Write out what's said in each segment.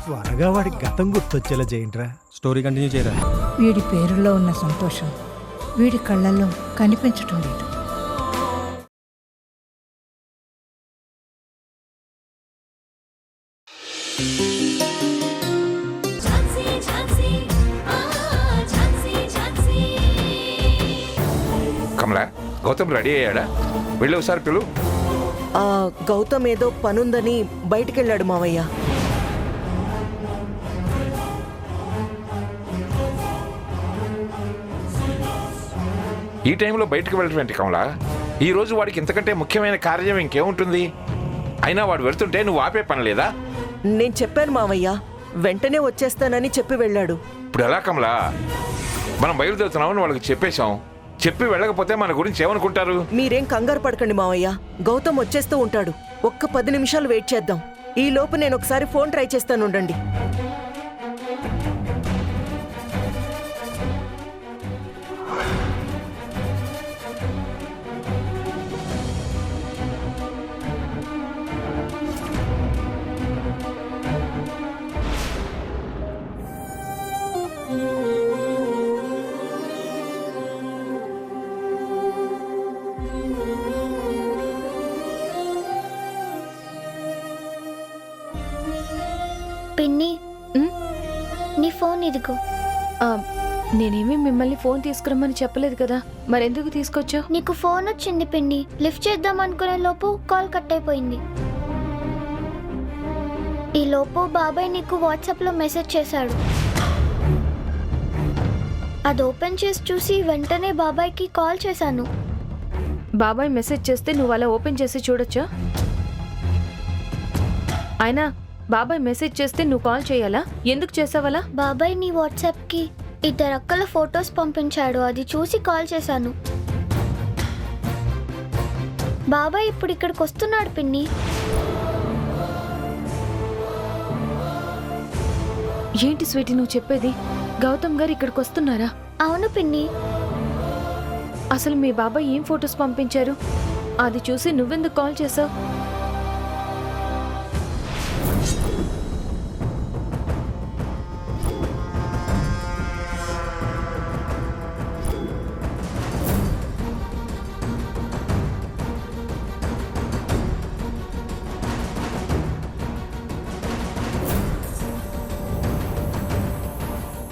త్వరగా వాడి గతం గుర్తొచ్చేలా చేయండిరా. స్టోరీ కంటిన్యూ చేయరా. వీడి పేరులో ఉన్న సంతోషం వీడి కళ్ళల్లో కనిపించటం లేదు. కమలా, గౌతమ్ రెడీ అయ్యాడా? వెళ్ళి ఒకసారి పిలు. గౌతమ్ ఏదో పనుందని బయటికెళ్ళాడు మావయ్య. ఈ టైంలో బయటకు వెళ్ళటం ఏంటి కమలా? ఈ రోజు వాడికి ఇంతకంటే ముఖ్యమైన కార్యం ఇంకేముంటుంది? అయినా వాడు వెళ్తుంటే నువ్వు ఆపే పని లేదా? నేను చెప్పాను మావయ్య, వెంటనే వచ్చేస్తానని చెప్పి వెళ్ళాడు. ఇప్పుడు ఎలా కమలా? మనం బయలుదేరుతున్నామని వాళ్ళకి చెప్పేశాం. చెప్పి వెళ్ళకపోతే మన గురించి ఏమనుకుంటారు? మీరేం కంగారు పడకండి మావయ్య, గౌతమ్ వచ్చేస్తూ ఉంటాడు. ఒక్క 10 నిమిషాలు వెయిట్ చేద్దాం. ఈ లోపు నేను ఒకసారి ఫోన్ ట్రై చేస్తాను, ఉండండి. పిన్ని, నీ ఫోన్ ఇదిగో. నేనేమి మిమ్మల్ని ఫోన్ తీసుకురమ్మని చెప్పలేదు కదా, మరెందుకు తీసుకొచ్చావు? నీకు ఫోన్ వచ్చింది పిన్ని. లిఫ్ట్ చేద్దాం అనుకునే లోపు కాల్ కట్ అయిపోయింది. ఈ లోపు బాబాయ్ నీకు వాట్సాప్లో మెసేజ్ చేశాడు. అది ఓపెన్ చేసి చూసి వెంటనే బాబాయ్కి కాల్ చేశాను. బాబాయ్ మెసేజ్ చేస్తే నువ్వు అలా ఓపెన్ చేసి చూడొచ్చా? అయినా బాబాయ్ మెసేజ్ చేస్తే నువ్వు కాల్ చేయాలా? ఎందుకు చేసావలా? బాబాయ్ నీ వాట్సాప్కి 2 అక్కల ఫొటోస్ పంపించాడు, అది చూసి కాల్ చేశాను. బాబాయ్ ఇప్పుడు ఇక్కడికి వస్తున్నాడు పిన్ని. ఏంటి స్వీటీ నువ్వు చెప్పేది? గౌతమ్ గారు ఇక్కడికి వస్తున్నారా? అవును పిన్ని. అసలు మీ బాబాయ్ ఏం ఫొటోస్ పంపించారు? అది చూసి నువ్వెందుకు కాల్ చేసావు?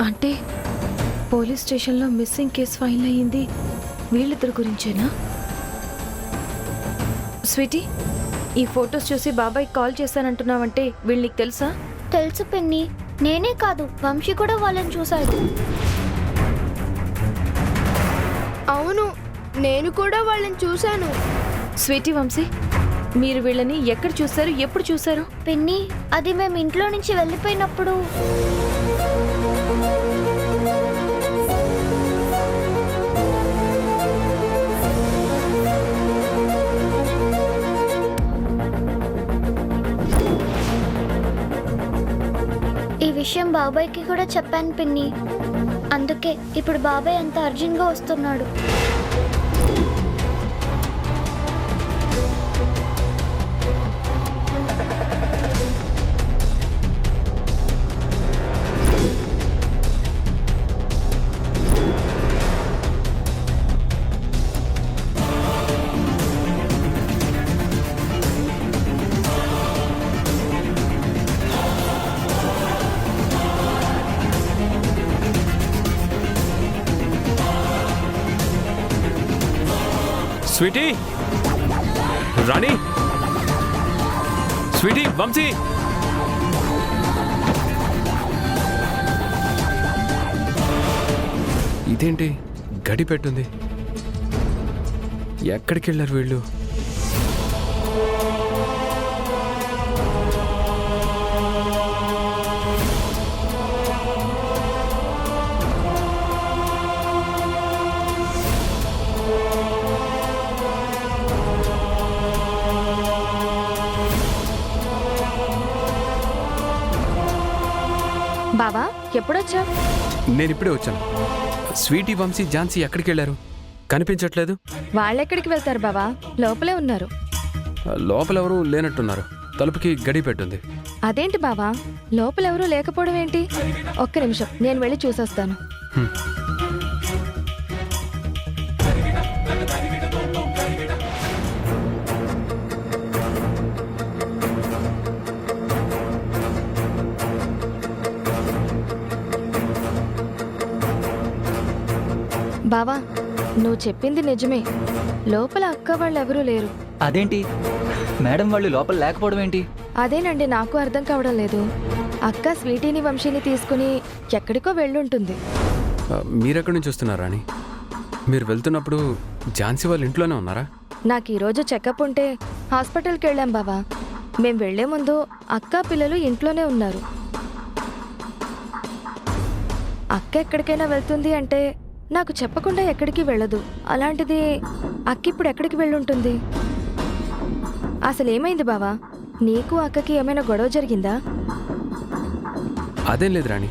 అంటే పోలీస్ స్టేషన్లో మిస్సింగ్ కేసు ఫైల్ అయ్యింది వీళ్ళిద్దరి గురించేనా? స్వీటీ, ఈ ఫొటోస్ చూసి బాబాయ్ కాల్ చేశానంటున్నావంటే వీళ్ళు నీకు తెలుసా? తెలుసు పిన్ని. నేనే కాదు, వంశీ కూడా వాళ్ళని చూశాడు. అవును, నేను కూడా వాళ్ళని చూశాను. స్వీటీ, వంశీ, మీరు వీళ్ళని ఎక్కడ చూశారు, ఎప్పుడు చూశారు? పిన్ని, అది మేము ఇంట్లో నుంచి వెళ్ళిపోయినప్పుడు. ఈ విషయం బాబాయ్కి కూడా చెప్పాను పిన్ని. అందుకే ఇప్పుడు బాబాయ్ అంత అర్జెంట్గా వస్తున్నాడు. స్వీటీ, రాణి, స్వీటీ, వంశీ, ఇదేంటి గడి పెట్టుంది? ఎక్కడికి వెళ్ళారు వీళ్ళు? బావా, ఎప్పుడొచ్చావు? నేను ఇప్పుడే వచ్చాను. స్వీటీ, వంశీ, ఝాన్సీ ఎక్కడికి వెళ్ళారు? కనిపించట్లేదు. వాళ్ళెక్కడికి వెళ్తారు బావా, లోపలే ఉన్నారు. లోపలెవరూ లేనట్టున్నారు. తలుపుకి గడి పెట్టుంది. అదేంటి బావా లోపల ఎవరూ లేకపోవడం ఏంటి? ఒక్క నిమిషం, నేను వెళ్ళి చూసొస్తాను. బావా నువ్వు చెప్పింది నిజమే, లోపల అక్క వాళ్ళు ఎవరూ లేరు. అదేంటి మేడం వాళ్ళు లోపల లేకపోవడం ఏంటి? అదేనండి నాకు అర్థం కావడం లేదు. అక్క స్వీటీని వంశీని తీసుకుని ఎక్కడికో వెళ్ళుంటుంది. మీరెక్కడి నుంచి వస్తున్నారా రాణి? మీరు వెళ్తున్నప్పుడు ఝాన్సీ వాళ్ళ ఇంట్లోనే ఉన్నారా? నాకు ఈరోజు చెకప్ ఉంటే హాస్పిటల్కి వెళ్ళాం బావా. మేం వెళ్లే ముందు అక్క పిల్లలు ఇంట్లోనే ఉన్నారు. అక్క ఎక్కడికైనా వెళ్తుంది అంటే నాకు చెప్పకుండా ఎక్కడికి వెళ్ళదు. అలాంటిది అక్క ఇప్పుడు ఎక్కడికి వెళ్ళుంటుంది? అసలు ఏమైంది బావా? నీకు అక్కకి ఏమైనా గొడవ జరిగిందా? అదేం లేదు రాణి,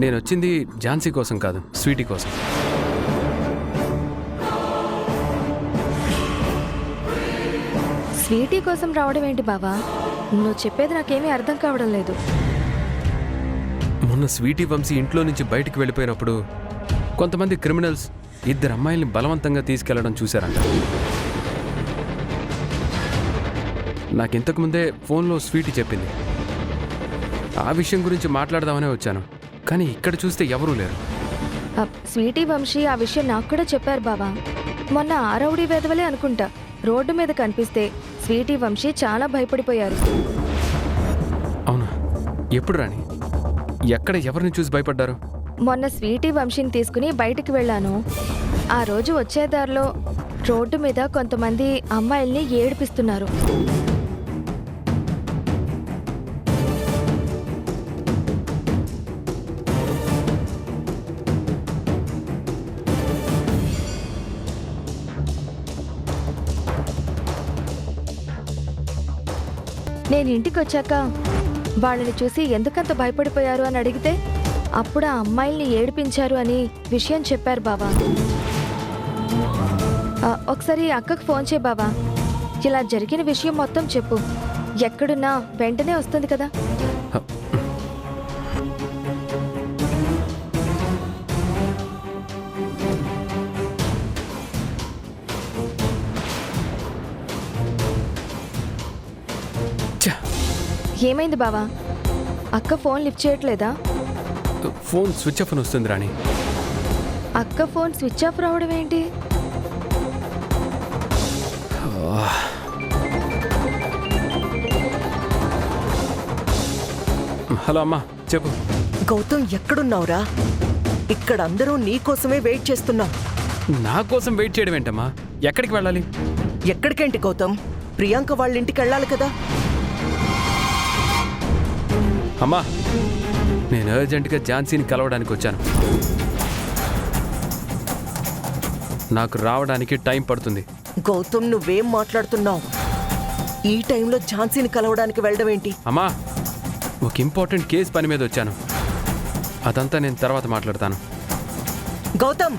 నేను వచ్చింది ఝాన్సీ కోసం కాదు, స్వీటీ కోసం. స్వీటీ కోసం రావడం ఏంటి బావా? నువ్వు చెప్పేది నాకేమీ అర్థం కావడం లేదు. మొన్న స్వీటీ వంశీ ఇంట్లో నుంచి బయటికి వెళ్ళిపోయినప్పుడు కొంతమంది క్రిమినల్స్ 2 అమ్మాయిల్ని బలవంతంగా తీసుకెళ్లడం చూశారంట. నాకు ఇంతకుముందే ఫోన్లో స్వీటీ చెప్పింది. ఆ విషయం గురించి మాట్లాడదామనే వచ్చాను, కానీ ఇక్కడ చూస్తే ఎవరూ లేరు. స్వీటీ వంశీ ఆ విషయం నాకు కూడా చెప్పారు బావా. మొన్న ఆరౌడీ వెధవలే అనుకుంటా రోడ్డు మీద కనిపిస్తే స్వీటీ వంశీ చాలా భయపడిపోయారు. అవునా? ఎప్పుడు రాణి? ఎక్కడ ఎవరిని చూసి భయపడ్డారు? మొన్న స్వీటీ వంశీని తీసుకుని బయటికి వెళ్ళాను. ఆ రోజు వచ్చే దారిలో రోడ్డు మీద కొంతమంది అమ్మాయిల్ని ఏడిపిస్తున్నారు. నేను ఇంటికి వచ్చాక వాళ్ళని చూసి ఎందుకంత భయపడిపోయారు అని అడిగితే అప్పుడు ఆ అమ్మాయిల్ని ఏడిపించారు అని విషయం చెప్పారు బావా. ఒకసారి అక్కకు ఫోన్ చేయి బావా. ఇలా జరిగిన విషయం మొత్తం చెప్పు. ఎక్కడున్నా వెంటనే వస్తుంది కదా. ఏమైంది బావా? అక్క ఫోన్ లిఫ్ట్ చేయట్లేదా? ఫోన్ స్విచ్ ఆఫ్ అని వస్తుంది రాణి. అక్క ఫోన్ స్విచ్ ఆఫ్ రావడం ఏంటి? హలో అమ్మా, చెప్పు. గౌతమ్ ఎక్కడున్నావురా? ఇక్కడ అందరూ నీకోసమే వెయిట్ చేస్తున్నాం. నా కోసం వెయిట్ చేయడం ఏంటమ్మా? ఎక్కడికి వెళ్ళాలి? ఎక్కడికేంటి గౌతమ్? ప్రియాంక వాళ్ళ ఇంటికి వెళ్ళాలి కదా. అమ్మా, నేను అర్జెంటుగా ఝాన్సీని కలవడానికి వచ్చాను. నాకు రావడానికి టైం పడుతుంది. గౌతమ్ నువ్వేం మాట్లాడుతున్నావు? ఈ టైంలో ఝాన్సీని కలవడానికి వెళ్ళడం ఏంటి? అమ్మా, ఒక ఇంపార్టెంట్ కేసు పని మీద వచ్చాను. అదంతా నేను తర్వాత మాట్లాడతాను. గౌతమ్,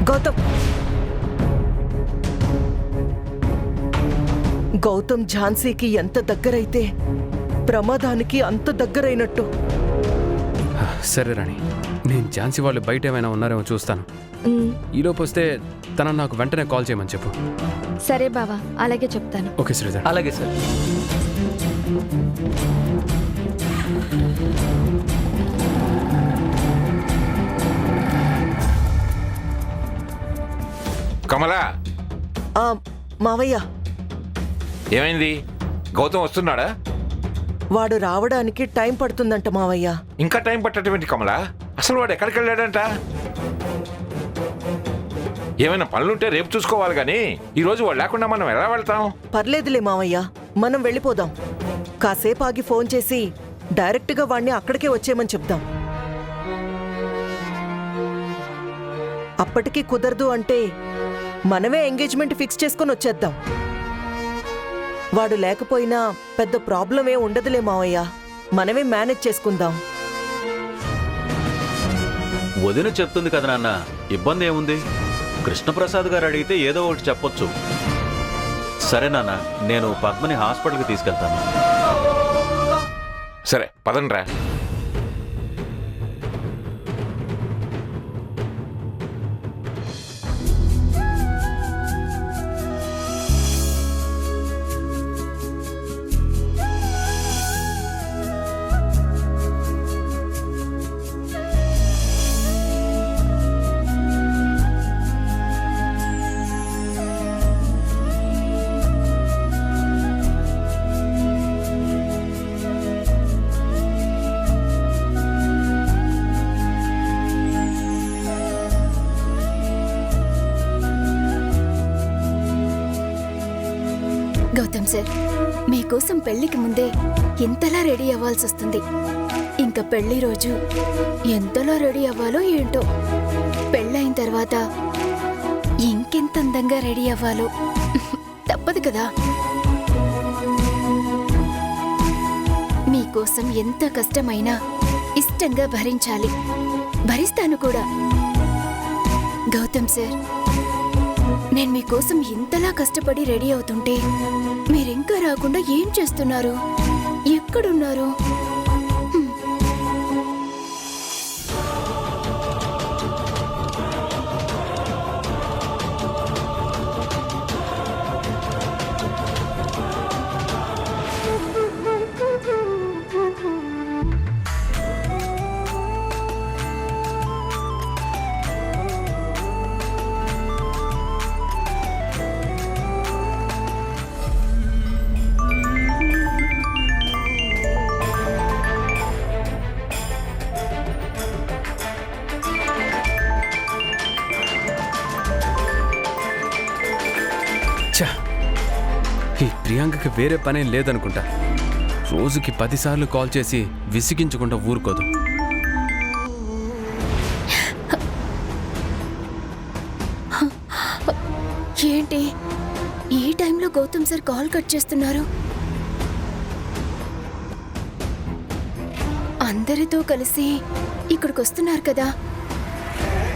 గౌతమ్, గౌతమ్ ఝాన్సీకి ఎంత దగ్గరైతే ప్రమాదానికి అంత దగ్గరైనట్టు. సరే రాణి, నేను ఝాన్సీ వాళ్ళు బయట ఏమైనా ఉన్నారేమో చూస్తాను. ఈలోపు వస్తే తన నాకు వెంటనే కాల్ చేయమని చెప్పు. సరే బావా, అలాగే చెప్తాను. ఓకే శ్రీధర్. అలాగే సార్. కమలా, మావయ్య, ఏమైంది? గౌతమ్ వస్తున్నాడా? వాడు రావడానికి టైం పడుతుందంట మావయ్య. ఇంకా టైం పట్టేటువంటి కమలా, అసలు వాడు ఎక్కడికి వెళ్ళాడంట? ఏమైనా పనులుంటే రేపు చూసుకోవాలి కానీ ఈరోజు వాడు లేకుండా మనం ఎలా వెళ్తాం? పర్లేదులే మావయ్య, మనం వెళ్ళిపోదాం. కాసేపు ఆగి ఫోన్ చేసి డైరెక్ట్గా వాడిని అక్కడికే వచ్చేయమని చెప్దాం. అప్పటికీ కుదరదు అంటే మనమే ఎంగేజ్మెంట్ ఫిక్స్ చేసుకొని వచ్చేద్దాం. వాడు లేకపోయినా పెద్ద ప్రాబ్లం ఏం ఉండదులే మావయ్య, మనమే మేనేజ్ చేసుకుందాం. వదిన చెప్తుంది కదా నాన్న, ఇబ్బంది ఏముంది? కృష్ణప్రసాద్ గారు అడిగితే ఏదో ఒకటి చెప్పొచ్చు. సరే నాన్న, నేను పద్మని హాస్పిటల్కి తీసుకెళ్తాను. సరే పదండ్రా. గౌతమ్ సార్, మీకోసం పెళ్లికి ముందే ఎంతలా రెడీ అవ్వాల్సి వస్తుంది. ఇంకా పెళ్లి రోజు ఎంతలా రెడీ అవ్వాలో ఏంటో, పెళ్ళైన తర్వాత ఇంకెంత అందంగా రెడీ అవ్వాలో తప్పదు కదా. మీకోసం ఎంత కష్టమైనా ఇష్టంగా భరించాలి, భరిస్తాను కూడా. గౌతమ్ సార్, నేను మీకోసం ఇంతలా కష్టపడి రెడీ అవుతుంటే మీరింకా రాకుండా ఏం చేస్తున్నారు? ఎక్కడున్నారు? ఛా, ఈ ప్రియాంకకి వేరే పనేం లేదనుకుంటా. రోజుకి 10 సార్లు కాల్ చేసి విసిగించకుండా ఊరుకోదు. ఏంటి ఈ టైంలో గౌతమ్ సార్ కాల్ కట్ చేస్తున్నారు? అందరితో కలిసి ఇక్కడికి వస్తున్నారు కదా,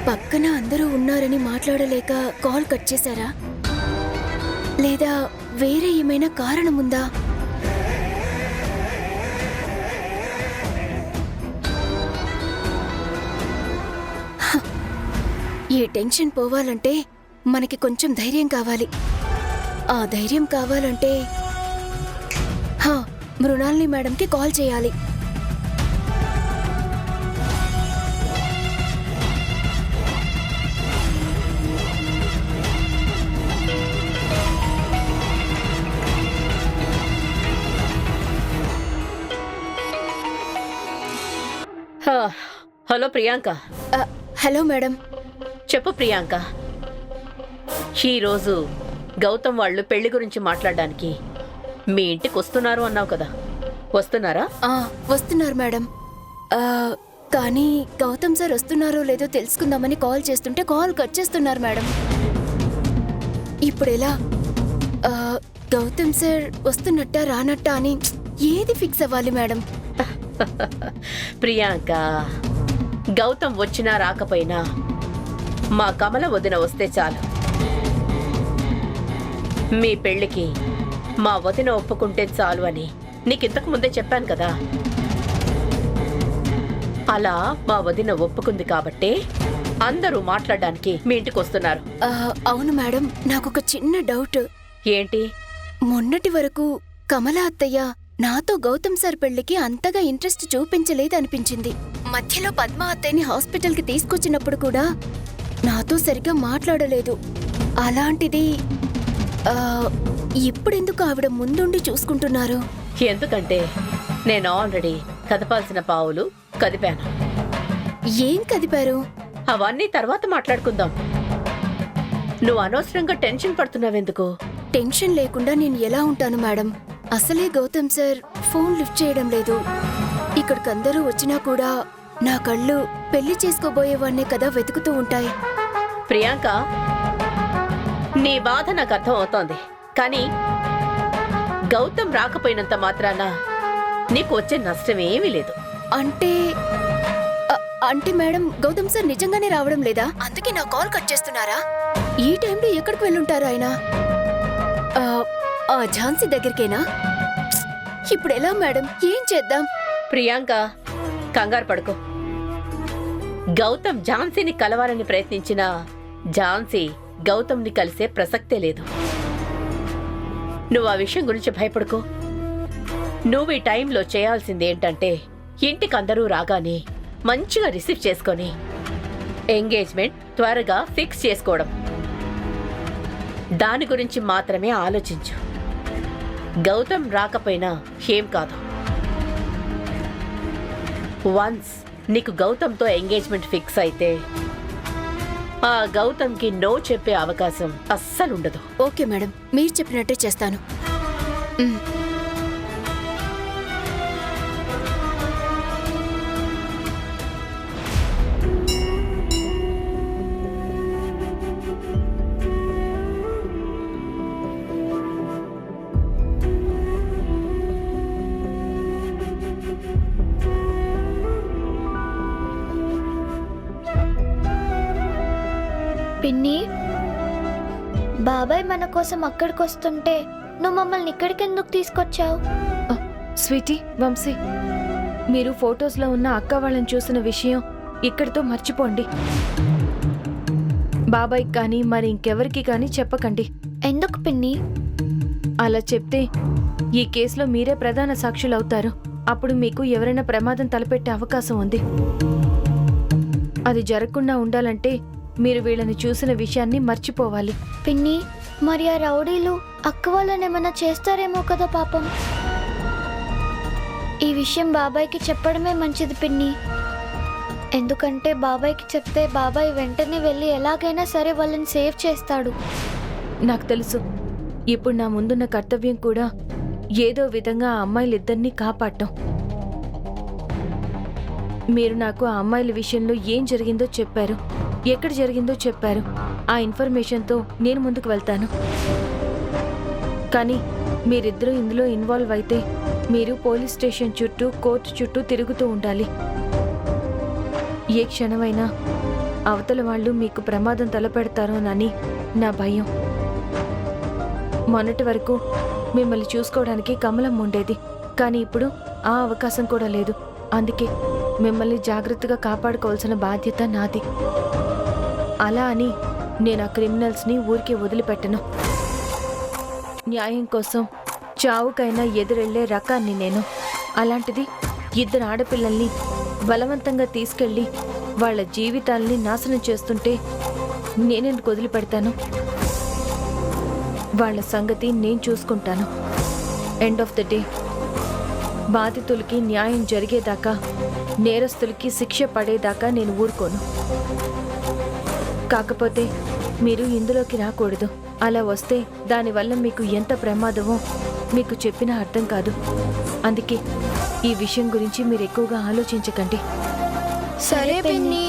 పక్కన అందరూ ఉన్నారని మాట్లాడలేక కాల్ కట్ చేశారా? లేదా వేరే ఏమైనా కారణం ఉందా? ఈ టెన్షన్ పోవాలంటే మనకి కొంచెం ధైర్యం కావాలి. ఆ ధైర్యం కావాలంటే మృణాలిని మేడంకి కాల్ చేయాలి. హలో ప్రియాంక. Hello madam. చెప్పు ప్రియాంక, ఈరోజు గౌతమ్ వాళ్ళు పెళ్లి గురించి మాట్లాడడానికి మీ ఇంటికి వస్తున్నారు అన్నావు కదా, వస్తున్నారా? వస్తున్నారు మేడం. కానీ గౌతమ్ సార్ వస్తున్నారో లేదో తెలుసుకుందామని కాల్ చేస్తుంటే కాల్ కట్ చేస్తున్నారు మేడం. ఇప్పుడు ఎలా? గౌతమ్ సార్ వస్తున్నట్టా రానట్టా అని ఏది ఫిక్స్ అవ్వాలి మేడం? ప్రియాంక, గౌతమ్ వచ్చినా రాకపోయినా మా కమల వదిన వస్తే చాలు. మీ పెళ్లికి మా వదిన ఒప్పుకుంటే చాలు అని నీకింతకు ముందే చెప్పాను కదా. అలా మా వదిన ఒప్పుకుంది కాబట్టే అందరూ మాట్లాడడానికి మీ ఇంటికి వస్తున్నారు. అవును మేడం, నాకొక చిన్న డౌట్. ఏంటి? మొన్నటి వరకు కమల అత్తయ్య నాతో గౌతమ్ సార్ పెళ్లికి అంతగా ఇంట్రెస్ట్ చూపించలేదనిపించింది. మధ్యలో పద్మ అత్తయ్యని హాస్పిటల్కి తీసుకొచ్చినప్పుడు కూడా నాతో సరిగ్గా మాట్లాడలేదు. అలాంటిది ఇప్పుడెందుకు ఆవిడ ముందుండి చూసుకుంటున్నారు? ఎందుకంటే నేను ఆల్రెడీ కదపాల్సిన పావులు కదిపాను. ఏం కదిపారు? అవన్నీ తర్వాత మాట్లాడుకుందాం. నువ్వు అనవసరంగా టెన్షన్ పడుతున్నావెందుకు? టెన్షన్ లేకుండా నేను ఎలా ఉంటాను మేడం? అసలే గౌతమ్ సార్ ఫోన్ లిఫ్ట్ చేయడం లేదు. ఇక్కడికందరూ వచ్చినా కూడా నా కళ్ళు పెళ్లి చేసుకోబోయేవాణ్ణే కదా వెతుకుతూ ఉంటాయి. ప్రియాంక, నీ బాధ నాకు అర్థం అవుతోంది. కానీ గౌతమ్ రాకపోయినంత మాత్రాన నీకు వచ్చే నష్టం ఏమీ లేదు. అంటే మేడం గౌతమ్ సార్ నిజంగానే రావడం లేదా? అందుకే నా కాల్ కట్ చేస్తున్నారా? ఈ టైంలో ఎక్కడికి వెళ్ళుంటారు ఆయన? ఆ ఝాన్సీ దగ్గరికేనా? ఇప్పుడు ఎలా మేడం? ఏం చేద్దాం? ప్రియాంక, కంగారు పడుకో. గౌతమ్ ఝాన్సీని కలవాలని ప్రయత్నించినా ఝాన్సీ గౌతమ్ని కలిసే ప్రసక్తే లేదు. నువ్వు ఆ విషయం గురించి భయపడుకో. నువ్వు ఈ టైంలో చేయాల్సింది ఏంటంటే ఇంటికి అందరూ రాగానే మంచిగా రిసీవ్ చేసుకొని ఎంగేజ్మెంట్ త్వరగా ఫిక్స్ చేసుకోవడం. దాని గురించి మాత్రమే ఆలోచించు. గౌతమ్ రాకపోయినా ఏం కాదు. వన్స్ నీకు గౌతమ్తో ఎంగేజ్మెంట్ ఫిక్స్ అయితే ఆ గౌతమ్కి నో చెప్పే అవకాశం అస్సలుండదు. ఓకే మేడం, మీరు చెప్పినట్టే చేస్తాను. పిన్ని, బాబాయ్ మన కోసం అక్కడికి వస్తుంటే నువ్వు మమ్మల్ని ఇక్కడికి ఎందుకు తీసుకొచ్చావు? స్వీటీ, వంశీ, మీరు ఫొటోస్లో ఉన్న అక్క వాళ్ళని చూసిన విషయం ఇక్కడితో మర్చిపోండి. బాబాయ్కి కానీ మరి ఇంకెవరికి కానీ చెప్పకండి. ఎందుకు పిన్ని? అలా చెప్తే ఈ కేసులో మీరే ప్రధాన సాక్షులు అవుతారు. అప్పుడు మీకు ఎవరైనా ప్రమాదం తలపెట్టే అవకాశం ఉంది. అది జరగకుండా ఉండాలంటే మీరు వీళ్ళని చూసిన విషయాన్ని మర్చిపోవాలి. పిన్ని, మరి ఆ రౌడీలు అక్క వాళ్ళని ఏమైనా చేస్తారేమో కదా పాపం. ఈ విషయం బాబాయ్కి చెప్పడమే మంచిది పిన్ని. ఎందుకంటే బాబాయ్కి చెప్తే బాబాయ్ వెంటనే వెళ్ళి ఎలాగైనా సరే వాళ్ళని సేవ్ చేస్తాడు. నాకు తెలుసు. ఇప్పుడు నా ముందున్న కర్తవ్యం కూడా ఏదో విధంగా ఆ అమ్మాయిలిద్దరినీ కాపాడటం. మీరు నాకు ఆ అమ్మాయిల విషయంలో ఏం జరిగిందో చెప్పారు, ఎక్కడ జరిగిందో చెప్పారు. ఆ ఇన్ఫర్మేషన్తో నేను ముందుకు వెళ్తాను. కానీ మీరిద్దరూ ఇందులో ఇన్వాల్వ్ అయితే మీరు పోలీస్ స్టేషన్ చుట్టూ, కోర్టు చుట్టూ తిరుగుతూ ఉండాలి. ఏ క్షణమైనా అవతల వాళ్ళు మీకు ప్రమాదం తలపెడతారోనని నా భయం. మొన్నటి వరకు మిమ్మల్ని చూసుకోవడానికి కమలం ఉండేది, కానీ ఇప్పుడు ఆ అవకాశం కూడా లేదు. అందుకే మిమ్మల్ని జాగ్రత్తగా కాపాడుకోవాల్సిన బాధ్యత నాది. అలా అని నేను ఆ క్రిమినల్స్ని ఊరికే వదిలిపెట్టను. న్యాయం కోసం చావుకైనా ఎదురెళ్లే రకాన్ని నేను. అలాంటిది ఇద్దరు ఆడపిల్లల్ని బలవంతంగా తీసుకెళ్లి వాళ్ళ జీవితాల్ని నాశనం చేస్తుంటే నేనెందుకు వదిలిపెడతాను? వాళ్ళ సంగతి నేను చూసుకుంటాను. ఎండ్ ఆఫ్ ద డే బాధితులకి న్యాయం జరిగేదాకా, నేరస్తులకి శిక్ష పడేదాకా నేను ఊరుకోను. కాకపోతే మీరు ఇందులోకి రాకూడదు. అలా వస్తే దానివల్ల మీకు ఎంత ప్రమాదమో మీకు చెప్పినా అర్థం కాదు. అందుకే ఈ విషయం గురించి మీరు ఎక్కువగా ఆలోచించకండి. సరే పిన్ని.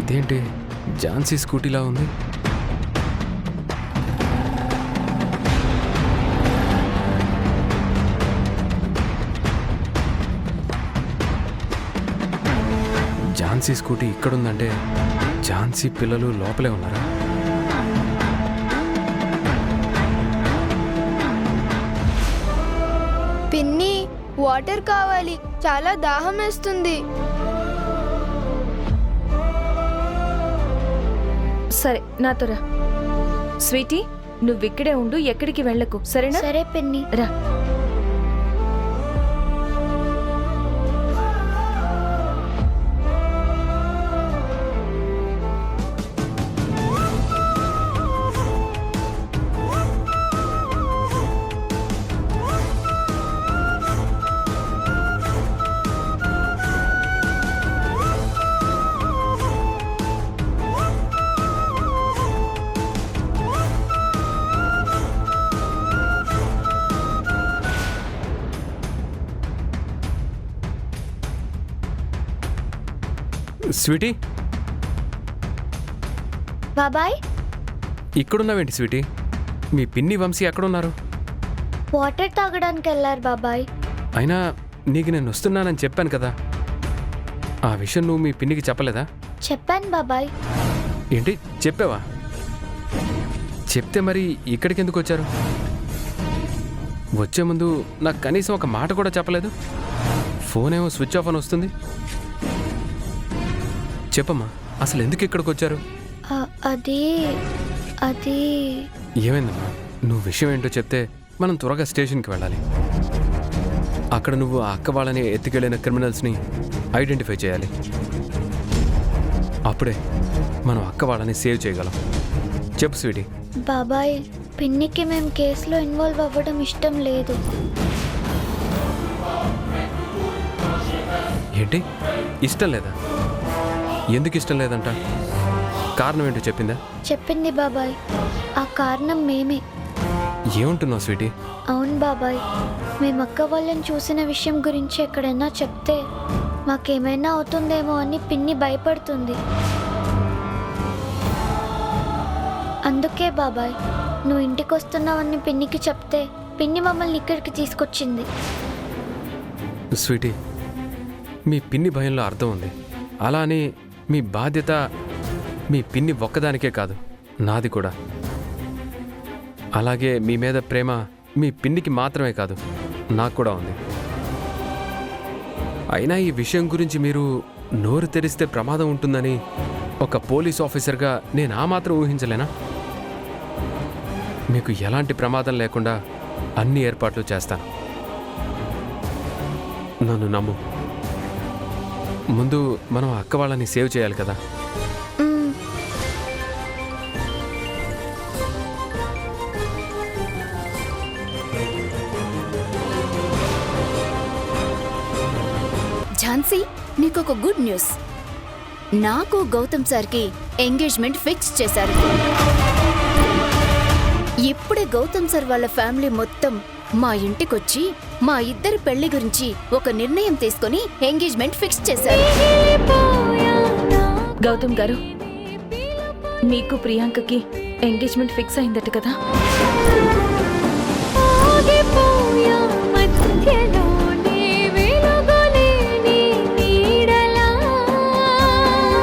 ఇదేంటి ఝాన్సీ స్కూటీలా ఉంది? ఝాన్సీ స్కూటీ ఇక్కడుందంటే ఝాన్సీ పిల్లలు లోపలే ఉన్నారా? పిన్ని, వాటర్ కావాలి, చాలా దాహం వేస్తుంది. సరే, నాతో రా. స్వీటీ, నువ్విక్కడే ఉండు, ఎక్కడికి వెళ్ళకు, సరేనా? సరే పిన్ని. రా. స్వీటీ, బాబాయ్ ఇక్కడున్నావేంటి స్వీటీ? మీ పిన్ని వంశీ ఎక్కడున్నారు? వాటర్ తాగడానికి వెళ్ళారు బాబాయ్. అయినా నీకు నేను వస్తున్నానని చెప్పాను కదా, ఆ విషయం నువ్వు మీ పిన్నికి చెప్పలేదా? చెప్పాను బాబాయ్. ఏంటి చెప్పావా? చెప్తే మరి ఇక్కడికి ఎందుకు వచ్చారు? వచ్చే ముందు నాకు కనీసం ఒక మాట కూడా చెప్పలేదు. ఫోన్ ఏమో స్విచ్ ఆఫ్ అని వస్తుంది. చెప్పమ్మా, అసలు ఎందుకు ఇక్కడికి వచ్చారు? అది అది ఏమైందమ్మా? నువ్వు విషయం ఏంటో చెప్తే మనం త్వరగా స్టేషన్కి వెళ్ళాలి. అక్కడ నువ్వు ఆ అక్క వాళ్ళని ఎత్తుకెళ్ళిన క్రిమినల్స్ని ఐడెంటిఫై చేయాలి. అప్పుడే మనం అక్క వాళ్ళని సేవ్ చేయగలం. చెప్పు స్వీటీ. బాబాయ్, పిన్నికి మేము కేసులో ఇన్వాల్వ్ అవ్వడం ఇష్టం లేదు. ఏంటి ఇష్టం లేదా? ఎందుకు ఇష్టం లేదంట? కారణం ఏంటో చెప్పిందా? చెప్పింది బాబాయ్. ఆ కారణం మేమే. ఏముంటున్నావు స్వీటీ? అవును బాబాయ్, మేము అక్క వాళ్ళని చూసిన విషయం గురించి ఎక్కడైనా చెప్తే మాకేమైనా అవుతుందేమో అని పిన్ని భయపడుతుంది. అందుకే బాబాయ్, నువ్వు ఇంటికి వస్తున్నావని పిన్నికి చెప్తే పిన్ని మమ్మల్ని ఇక్కడికి తీసుకొచ్చింది. స్వీటీ, మీ పిన్ని భయంలో అర్థం ఉంది. అలా అని మీ బాధ్యత మీ పిన్ని ఒక్కదానికే కాదు, నాది కూడా. అలాగే మీ మీద ప్రేమ మీ పిన్నికి మాత్రమే కాదు, నాకు కూడా ఉంది. అయినా ఈ విషయం గురించి మీరు నోరు తెరిస్తే ప్రమాదం ఉంటుందని ఒక పోలీస్ ఆఫీసర్గా నేను ఆ మాత్రం ఊహించలేనా? మీకు ఎలాంటి ప్రమాదం లేకుండా అన్ని ఏర్పాట్లు చేస్తాను. నన్ను నమ్ము. ముందు మనం అక్క వాళ్ళని సేవ్ చేయాలి కదా. ఝాన్సీ, నీకొక గుడ్ న్యూస్. నాకు గౌతమ్ సార్కి ఎంగేజ్మెంట్ ఫిక్స్ చేశారు. ఇప్పుడే గౌతమ్ సార్ వాళ్ళ ఫ్యామిలీ మొత్తం మా ఇంటికొచ్చి మా ఇద్దరి పెళ్లి గురించి ఒక నిర్ణయం తీసుకొని ఎంగేజ్మెంట్ ఫిక్స్ చేశారు. గౌతమ్ గారు, మీకు ప్రియాంకకి ఎంగేజ్మెంట్ ఫిక్స్ అయిందట కదా?